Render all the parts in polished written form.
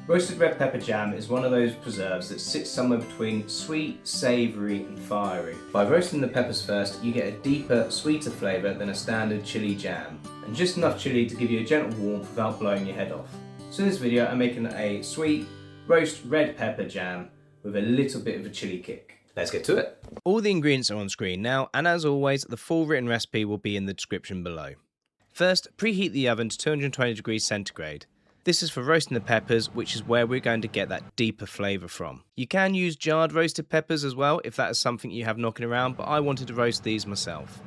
Roasted red pepper jam is one of those preserves that sits somewhere between sweet, savoury and fiery. By roasting the peppers first, you get a deeper, sweeter flavour than a standard chilli jam, and just enough chilli to give you a gentle warmth without blowing your head off. So in this video I'm making a sweet, roast red pepper jam with a little bit of a chilli kick. Let's get to it. All the ingredients are on screen now, and as always, the full written recipe will be in the description below. First, preheat the oven to 220 degrees centigrade. This is for roasting the peppers, which is where we're going to get that deeper flavour from. You can use jarred roasted peppers as well if that is something you have knocking around, but I wanted to roast these myself.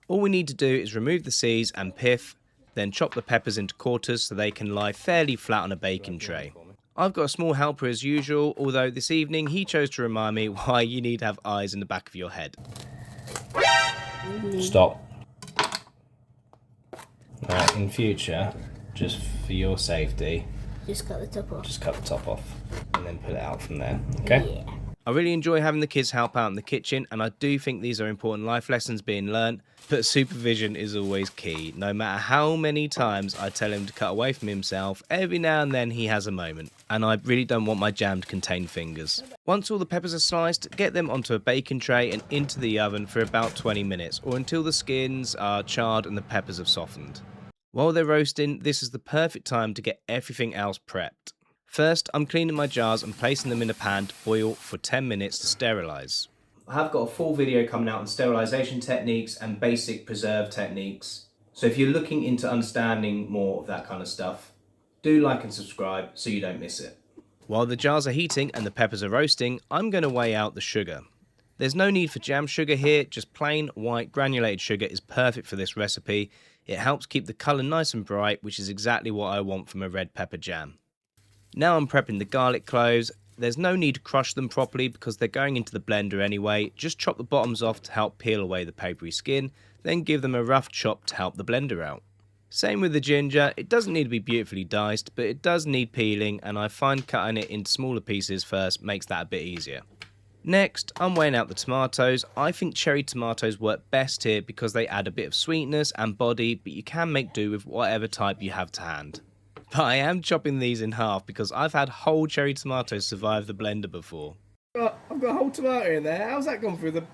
All we need to do is remove the seeds and pith, then chop the peppers into quarters so they can lie fairly flat on a baking tray. I've got a small helper as usual, although this evening he chose to remind me why you need to have eyes in the back of your head. Stop. Now, in future, just for your safety, just cut the top off. Just cut the top off and then put it out from there, okay? Yeah. I really enjoy having the kids help out in the kitchen, and I do think these are important life lessons being learnt, but supervision is always key. No matter how many times I tell him to cut away from himself, every now and then he has a moment, and I really don't want my jam to contain fingers. Once all the peppers are sliced, get them onto a baking tray and into the oven for about 20 minutes, or until the skins are charred and the peppers have softened. While they're roasting, this is the perfect time to get everything else prepped. First, I'm cleaning my jars and placing them in a pan to boil for 10 minutes to sterilise. I have got a full video coming out on sterilisation techniques and basic preserve techniques. So if you're looking into understanding more of that kind of stuff, do like and subscribe so you don't miss it. While the jars are heating and the peppers are roasting, I'm going to weigh out the sugar. There's no need for jam sugar here, just plain white granulated sugar is perfect for this recipe. It helps keep the colour nice and bright, which is exactly what I want from a red pepper jam. Now I'm prepping the garlic cloves. There's no need to crush them properly because they're going into the blender anyway. Just chop the bottoms off to help peel away the papery skin, then give them a rough chop to help the blender out. Same with the ginger. It doesn't need to be beautifully diced, but it does need peeling, and I find cutting it into smaller pieces first makes that a bit easier. Next, I'm weighing out the tomatoes. I think cherry tomatoes work best here because they add a bit of sweetness and body, but you can make do with whatever type you have to hand. But I am chopping these in half because I've had whole cherry tomatoes survive the blender before. I've got a whole tomato in there. How's that gone through the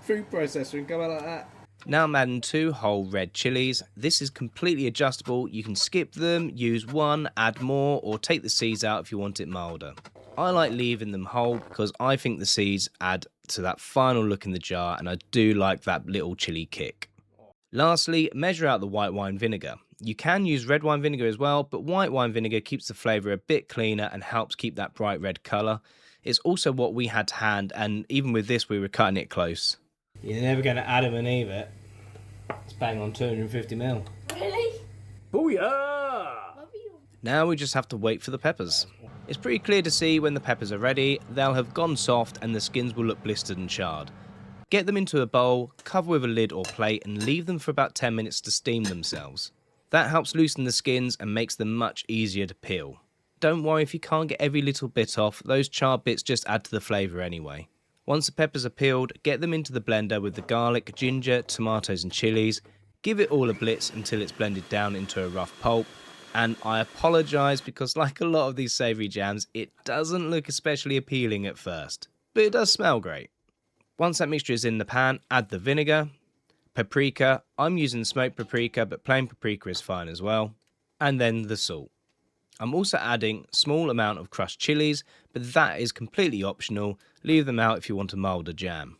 food processor and come out like that? Now I'm adding 2 whole red chilies. This is completely adjustable. You can skip them, use one, add more, or take the seeds out if you want it milder. I like leaving them whole because I think the seeds add to that final look in the jar, and I do like that little chili kick. Lastly, measure out the white wine vinegar. You can use red wine vinegar as well, but white wine vinegar keeps the flavour a bit cleaner and helps keep that bright red colour. It's also what we had to hand, and even with this we were cutting it close. You're never going to add them and eat it. It's bang on 250ml. Really? Booyah! Now we just have to wait for the peppers. It's pretty clear to see when the peppers are ready. They'll have gone soft and the skins will look blistered and charred. Get them into a bowl, cover with a lid or plate, and leave them for about 10 minutes to steam themselves. That helps loosen the skins and makes them much easier to peel. Don't worry if you can't get every little bit off, those charred bits just add to the flavour anyway. Once the peppers are peeled, get them into the blender with the garlic, ginger, tomatoes and chilies. Give it all a blitz until it's blended down into a rough pulp. And I apologise because like a lot of these savoury jams, it doesn't look especially appealing at first, but it does smell great. Once that mixture is in the pan, add the vinegar, paprika, I'm using smoked paprika but plain paprika is fine as well, and then the salt. I'm also adding a small amount of crushed chilies, but that is completely optional, leave them out if you want a milder jam.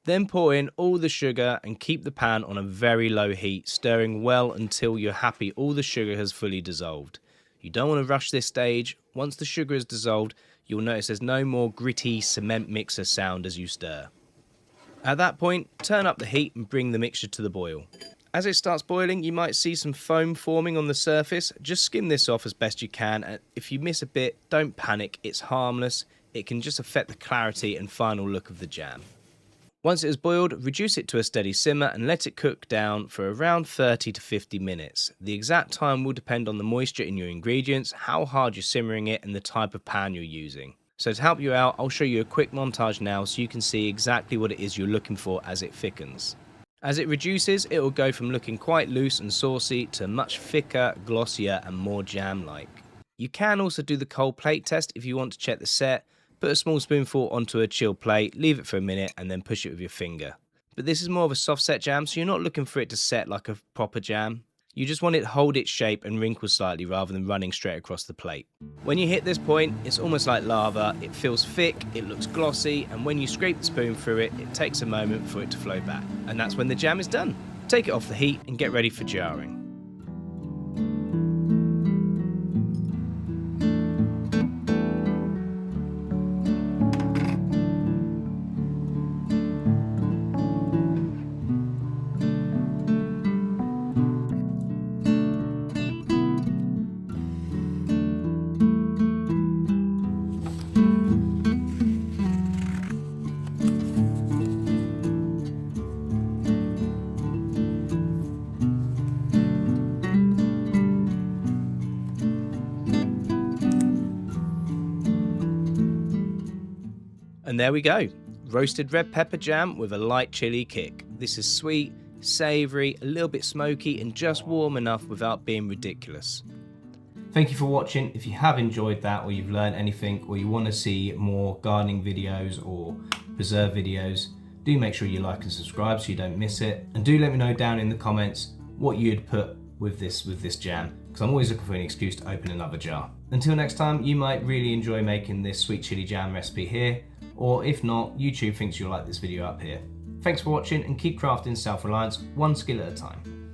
Then pour in all the sugar and keep the pan on a very low heat, stirring well until you're happy all the sugar has fully dissolved. You don't want to rush this stage. Once the sugar is dissolved, you'll notice there's no more gritty cement mixer sound as you stir. At that point, turn up the heat and bring the mixture to the boil. As it starts boiling, you might see some foam forming on the surface. Just skim this off as best you can, and if you miss a bit, don't panic, it's harmless. It can just affect the clarity and final look of the jam. Once it has boiled, reduce it to a steady simmer and let it cook down for around 30 to 50 minutes. The exact time will depend on the moisture in your ingredients, how hard you're simmering it, and the type of pan you're using. So to help you out, I'll show you a quick montage now so you can see exactly what it is you're looking for as it thickens. As it reduces, it will go from looking quite loose and saucy to much thicker, glossier and more jam-like. You can also do the cold plate test if you want to check the set. Put a small spoonful onto a chilled plate, leave it for a minute and then push it with your finger. But this is more of a soft set jam, so you're not looking for it to set like a proper jam. You just want it to hold its shape and wrinkle slightly rather than running straight across the plate. When you hit this point, it's almost like lava, it feels thick, it looks glossy, and when you scrape the spoon through it, it takes a moment for it to flow back. And that's when the jam is done. Take it off the heat and get ready for jarring. And there we go, roasted red pepper jam with a light chili kick. This is sweet, savoury, a little bit smoky and just warm enough without being ridiculous. Thank you for watching. If you have enjoyed that or you've learned anything or you want to see more gardening videos or preserve videos, do make sure you like and subscribe so you don't miss it. And do let me know down in the comments what you'd put with this jam, because I'm always looking for an excuse to open another jar. Until next time, you might really enjoy making this sweet chili jam recipe here, or if not, YouTube thinks you'll like this video up here. Thanks for watching and keep crafting self-reliance one skill at a time.